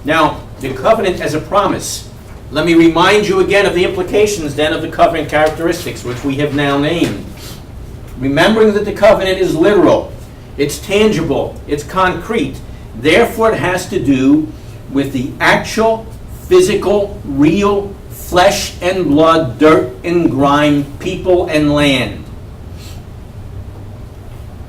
Now, the covenant as a promise. Let me remind you again of the implications then of the covenant characteristics, which we have now named. Remembering that the covenant is literal, it's tangible, it's concrete. Therefore, it has to do with the actual, physical, real, flesh and blood, dirt and grime, people and land.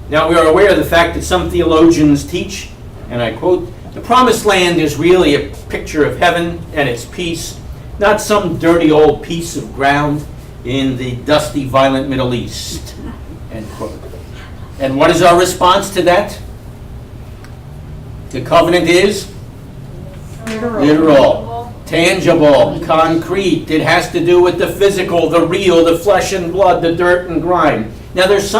Now, we are aware of the fact that some theologians teach, and I quote, the promised land is really a picture of heaven and its peace, not some dirty old piece of ground in the dusty, violent Middle East. End quote. And what is our response to that? The covenant is literal, tangible, concrete. It has to do with the physical, the real, the flesh and blood, the dirt and grime. Now there's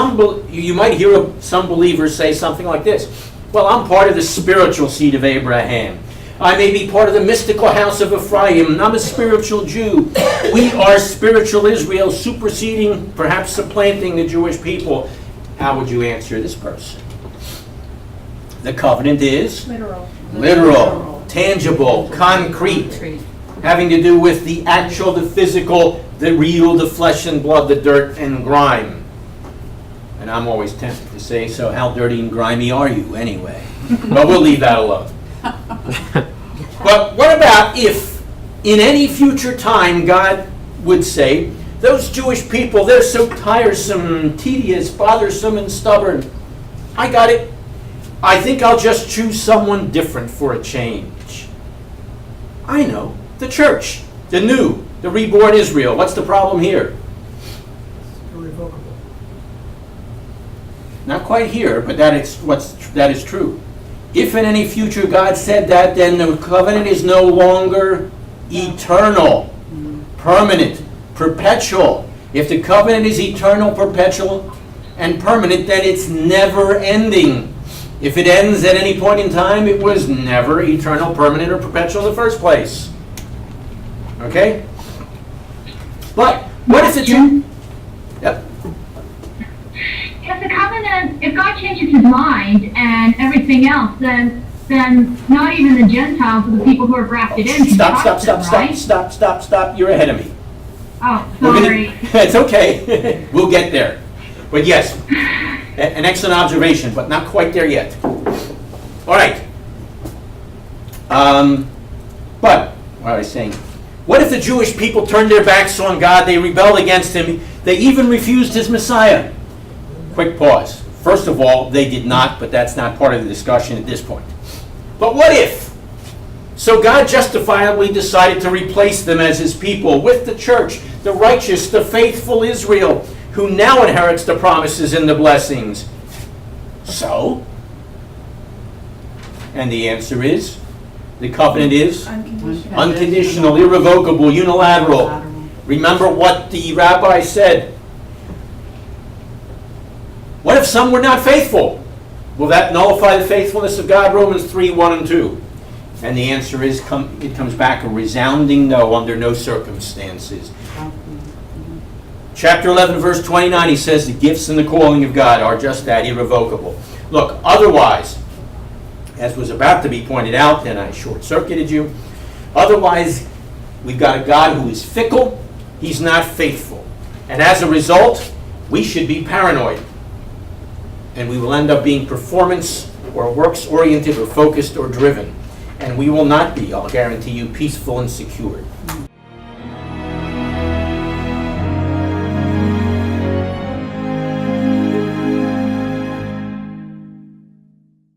you might hear some believers say something like this. Well, I'm part of the spiritual seed of Abraham. I may be part of the mystical house of Ephraim. I'm a spiritual Jew. We are spiritual Israel, superseding, perhaps supplanting the Jewish people. How would you answer this person? The covenant is literal, tangible, concrete, having to do with the actual, the physical, the real, the flesh and blood, the dirt and grime. And I'm always tempted to say, so how dirty and grimy are you anyway? But we'll leave that alone. But what about if in any future time God would say, those Jewish people, they're so tiresome, tedious, bothersome, and stubborn. I got it. I think I'll just choose someone different for a change. I know. The church. The new. The reborn Israel. What's the problem here? Irrevocable. Not quite here, but that is true. If in any future God said that, then the covenant is no longer eternal, permanent, perpetual. If the covenant is eternal, perpetual, and permanent, then it's never ending. If it ends at any point in time, it was never eternal, permanent, or perpetual in the first place. Okay? But what if it's... Yep. If the covenant, if God changes his mind and everything else, then not even the Gentiles or the people who are grafted in can trust them, right? Stop. You're ahead of me. Oh, sorry. It's okay. We'll get there. But yes, an excellent observation, but not quite there yet. All right. But, what was I saying? What if the Jewish people turned their backs on God, they rebelled against him, they even refused his Messiah? Quick pause. First of all, they did not, but that's not part of the discussion at this point. But what if? So God justifiably decided to replace them as his people with the church, the righteous, the faithful Israel, who now inherits the promises and the blessings. So? And the answer is, the covenant is unconditional, irrevocable, unilateral. Remember what the rabbi said. What if some were not faithful? Will that nullify the faithfulness of God? Romans 3, 1 and 2. And the answer is, it comes back a resounding no, under no circumstances. Chapter 11, verse 29, he says, the gifts and the calling of God are just that, irrevocable. Look, otherwise, as was about to be pointed out, and I short-circuited you, otherwise, we've got a God who is fickle, he's not faithful. And as a result, we should be paranoid. And we will end up being performance or works-oriented or focused or driven. And we will not be, I'll guarantee you, peaceful and secure.